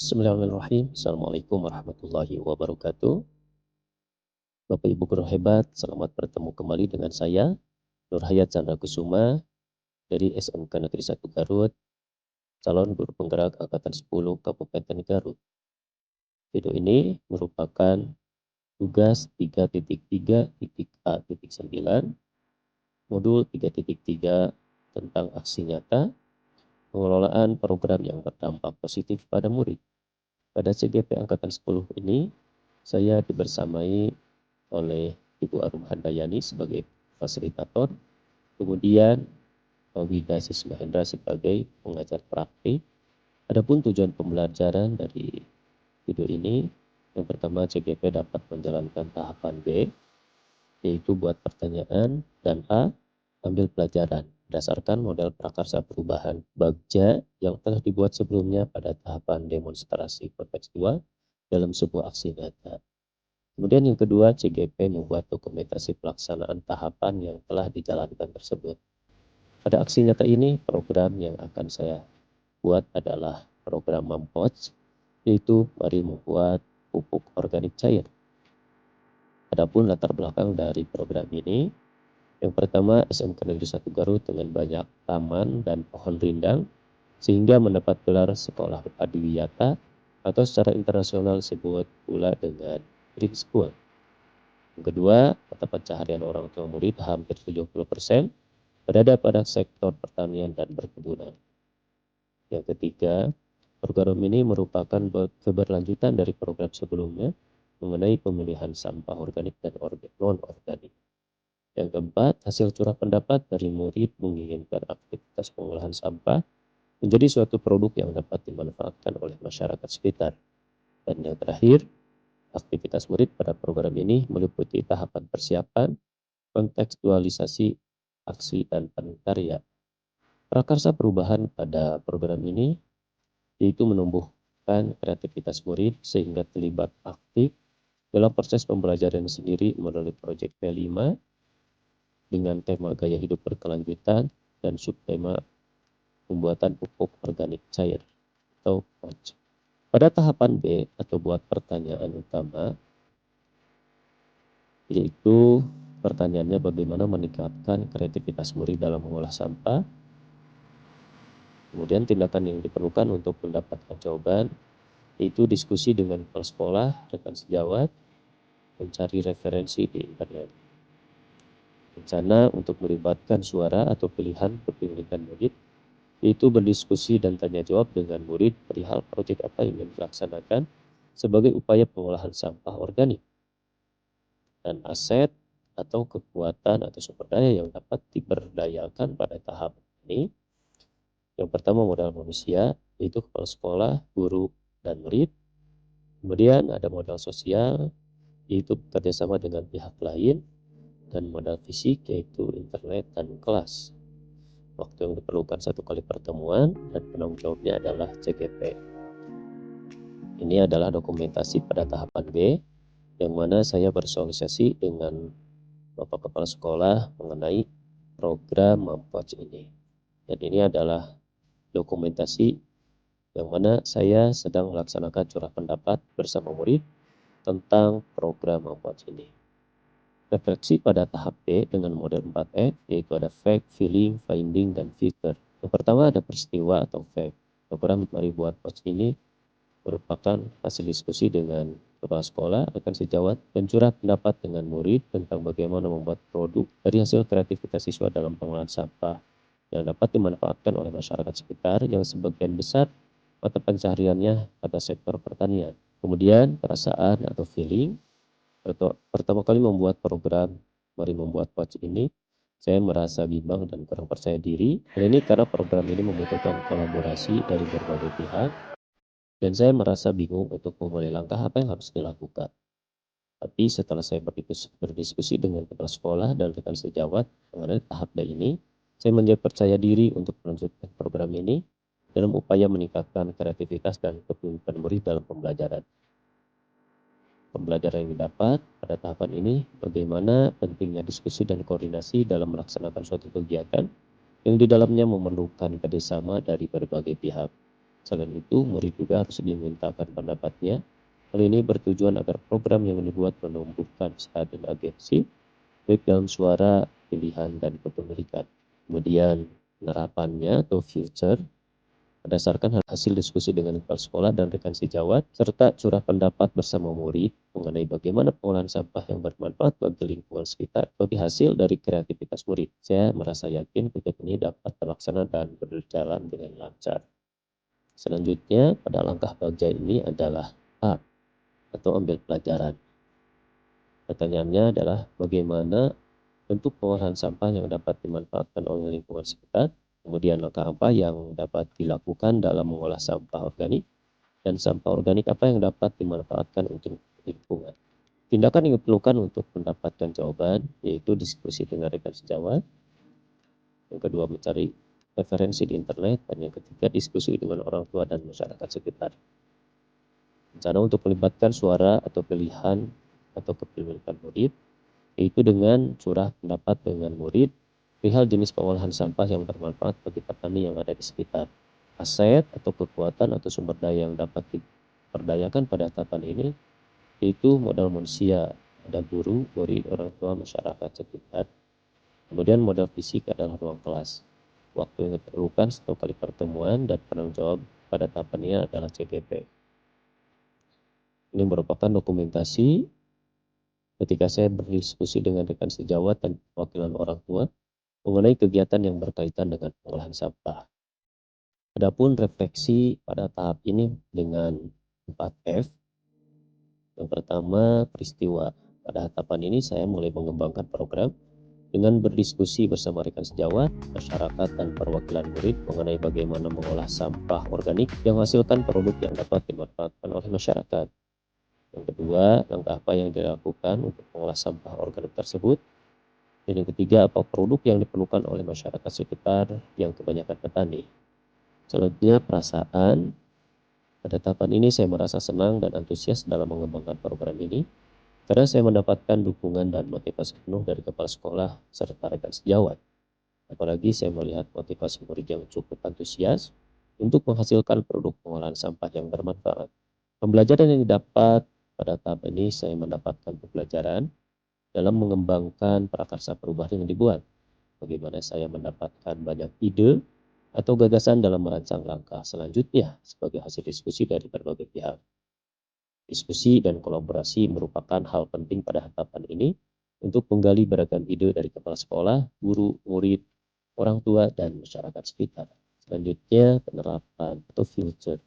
Bismillahirrahmanirrahim. Assalamualaikum warahmatullahi wabarakatuh. Bapak Ibu guru hebat, selamat bertemu kembali dengan saya, Nur Hayat Chandra Kusuma dari SMK Negeri 1 Garut, calon guru penggerak Angkatan 10 Kabupaten Garut. Video ini merupakan tugas 3.3.A.9, modul 3.3 tentang aksi nyata, pengelolaan program yang berdampak positif pada murid. Pada CGP Angkatan 10 ini, saya dibersamai oleh Ibu Arum Handayani sebagai fasilitator, kemudian Wida Sismahendra sebagai pengajar praktik. Adapun tujuan pembelajaran dari video ini, yang pertama CGP dapat menjalankan tahapan B, yaitu buat pertanyaan, dan A, ambil pelajaran berdasarkan model prakarsa perubahan Bagja yang telah dibuat sebelumnya pada tahapan demonstrasi konteks 2 dalam sebuah aksi nyata. Kemudian yang kedua, CGP membuat dokumentasi pelaksanaan tahapan yang telah dijalankan tersebut. Pada aksi nyata ini, program yang akan saya buat adalah program Mampots, yaitu mari membuat pupuk organik cair. Adapun latar belakang dari program ini, yang pertama SMK Negeri 1 Garut dengan banyak taman dan pohon rindang, sehingga mendapat gelar sekolah adiwiyata atau secara internasional disebut pula dengan Green School. Yang kedua, mata pencaharian orang tua murid hampir 70% berada pada sektor pertanian dan perkebunan. Yang ketiga, program ini merupakan keberlanjutan dari program sebelumnya mengenai pemilihan sampah organik dan non-organik. Yang keempat, hasil curah pendapat dari murid menginginkan aktivitas pengolahan sampah menjadi suatu produk yang dapat dimanfaatkan oleh masyarakat sekitar. Dan yang terakhir, aktivitas murid pada program ini meliputi tahapan persiapan, kontekstualisasi, aksi, dan panikarya. Prakarsa perubahan pada program ini yaitu menumbuhkan kreativitas murid sehingga terlibat aktif dalam proses pembelajaran sendiri melalui proyek P5 dengan tema gaya hidup berkelanjutan dan subtema pembuatan pupuk organik cair atau POC. Pada tahapan B atau buat pertanyaan utama, yaitu pertanyaannya bagaimana meningkatkan kreativitas murid dalam mengolah sampah. Kemudian tindakan yang diperlukan untuk mendapatkan jawaban yaitu diskusi dengan kepala sekolah, rekan sejawat, mencari referensi di internet. Rencana untuk melibatkan suara atau pilihan kepemilikan murid, yaitu berdiskusi dan tanya jawab dengan murid perihal proyek apa yang ingin dilaksanakan sebagai upaya pengolahan sampah organik. Dan aset atau kekuatan atau sumber daya yang dapat diberdayakan pada tahap ini. Yang pertama modal manusia, yaitu kepala sekolah, guru, dan murid. Kemudian ada modal sosial, yaitu bekerjasama dengan pihak lain. Dan modal fisik, yaitu internet dan kelas. Waktu yang diperlukan 1 kali pertemuan dan penanggung jawabnya adalah CGP. Ini adalah dokumentasi pada tahapan B, yang mana saya bersosialisasi dengan Bapak Kepala Sekolah mengenai program Mampots ini. Dan ini adalah dokumentasi yang mana saya sedang melaksanakan curah pendapat bersama murid tentang program Mampots ini. Refleksi pada tahap B dengan model 4E, yaitu ada fact, feeling, finding, dan figure. Yang pertama ada peristiwa atau fact. Program Mari Buat POC ini merupakan hasil diskusi dengan kepala sekolah, rekan sejawat, dan curah pendapat dengan murid tentang bagaimana membuat produk dari hasil kreativitas siswa dalam pengolahan sampah yang dapat dimanfaatkan oleh masyarakat sekitar yang sebagian besar mata pencahariannya pada sektor pertanian. Kemudian perasaan atau feeling. Pertama kali membuat program Mari Membuat POC ini, saya merasa bimbang dan kurang percaya diri. Hal ini karena program ini membutuhkan kolaborasi dari berbagai pihak, dan saya merasa bingung untuk memulai langkah apa yang harus dilakukan. Tapi setelah saya berdiskusi dengan kepala sekolah dan rekan sejawat mengenai tahap D ini, saya menjadi percaya diri untuk melanjutkan program ini dalam upaya meningkatkan kreativitas dan kepemimpinan murid dalam pembelajaran. Pembelajaran yang didapat pada tahapan ini, bagaimana pentingnya diskusi dan koordinasi dalam melaksanakan suatu kegiatan yang di dalamnya memerlukan kerjasama dari berbagai pihak. Selain itu, murid juga harus dimintakan pendapatnya. Hal ini bertujuan agar program yang dibuat menumbuhkan usaha dan agensi, baik dalam suara, pilihan, dan kepemilikan. Kemudian penerapannya atau future berdasarkan hasil diskusi dengan kepala sekolah dan rekan sejawat, serta curah pendapat bersama murid mengenai bagaimana pengolahan sampah yang bermanfaat bagi lingkungan sekitar sebagai hasil dari kreativitas murid. Saya merasa yakin proyek ini dapat terlaksana dan berjalan dengan lancar. Selanjutnya, pada langkah bagian ini adalah A, atau ambil pelajaran. Pertanyaannya adalah bagaimana bentuk pengolahan sampah yang dapat dimanfaatkan oleh lingkungan sekitar, kemudian langkah apa yang dapat dilakukan dalam mengolah sampah organik, dan sampah organik apa yang dapat dimanfaatkan untuk lingkungan. Tindakan yang diperlukan untuk mendapatkan jawaban yaitu diskusi dengan rekan sejawat, yang kedua mencari referensi di internet, dan yang ketiga diskusi dengan orang tua dan masyarakat sekitar. Rencana untuk melibatkan suara atau pilihan atau kepemilikan murid, yaitu dengan curah pendapat dengan murid perihal jenis pengolahan sampah yang bermanfaat bagi petani yang ada di sekitar. Aset atau kekuatan atau sumber daya yang dapat diperdayakan pada tahapan ini yaitu modal manusia, ada guru, murid, orang tua, masyarakat sekitar. Kemudian modal fisik adalah ruang kelas. Waktu yang diperlukan setiap kali pertemuan dan penanggung jawab pada tahapan ini adalah CGP. Ini merupakan dokumentasi ketika saya berdiskusi dengan rekan sejawat dan perwakilan orang tua mengenai kegiatan yang berkaitan dengan pengolahan sampah. Adapun refleksi pada tahap ini dengan 4F. Yang pertama, peristiwa. Pada tahapan ini saya mulai mengembangkan program dengan berdiskusi bersama rekan sejawat, masyarakat, dan perwakilan murid mengenai bagaimana mengolah sampah organik yang menghasilkan produk yang dapat dimanfaatkan oleh masyarakat. Yang kedua, langkah apa yang dilakukan untuk mengolah sampah organik tersebut. Dan yang ketiga, apa produk yang diperlukan oleh masyarakat sekitar yang kebanyakan petani. Selanjutnya, perasaan. Pada tahapan ini saya merasa senang dan antusias dalam mengembangkan program ini karena saya mendapatkan dukungan dan motivasi penuh dari kepala sekolah serta rekan sejawat. Apalagi saya melihat motivasi murid yang cukup antusias untuk menghasilkan produk pengolahan sampah yang bermanfaat. Pembelajaran yang didapat pada tahap ini saya mendapatkan pembelajaran dalam mengembangkan prakarsa perubahan yang dibuat. Bagaimana saya mendapatkan banyak ide atau gagasan dalam merancang langkah selanjutnya sebagai hasil diskusi dari berbagai pihak. Diskusi dan kolaborasi merupakan hal penting pada tahapan ini untuk menggali beragam ide dari kepala sekolah, guru, murid, orang tua, dan masyarakat sekitar. Selanjutnya, penerapan atau future.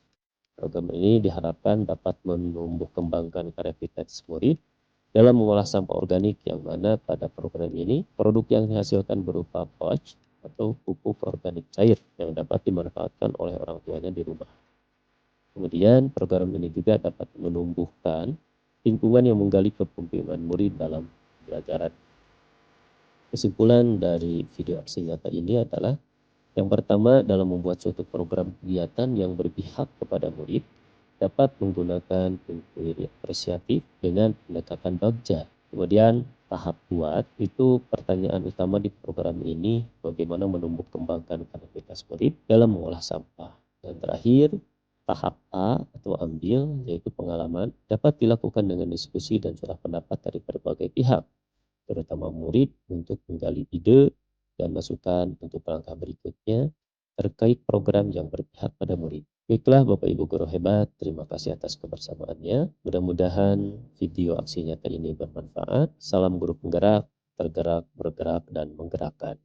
Program ini diharapkan dapat menumbuh kembangkan kreativitas murid dalam mengolah sampah organik, yang mana pada program ini produk yang dihasilkan berupa pouch atau pupuk organik cair yang dapat dimanfaatkan oleh orang tuanya di rumah. Kemudian program ini juga dapat menumbuhkan lingkungan yang menggali kepemimpinan murid dalam pembelajaran. Kesimpulan dari video aksi nyata ini adalah yang pertama, dalam membuat suatu program kegiatan yang berpihak kepada murid, dapat menggunakan prinsip apresiatif dengan pendekatan bagja. Kemudian tahap 2 itu pertanyaan utama di program ini bagaimana menumbuh kembangkan kreativitas murid dalam mengolah sampah. Dan terakhir, tahap A atau ambil, yaitu pengalaman, dapat dilakukan dengan diskusi dan curah pendapat dari berbagai pihak, terutama murid, untuk menggali ide dan masukan untuk langkah berikutnya terkait program yang berpihak pada murid. Baiklah Bapak Ibu Guru hebat, terima kasih atas kebersamaannya. Mudah-mudahan video aksi nyata ini bermanfaat. Salam guru penggerak, tergerak, bergerak, dan menggerakkan.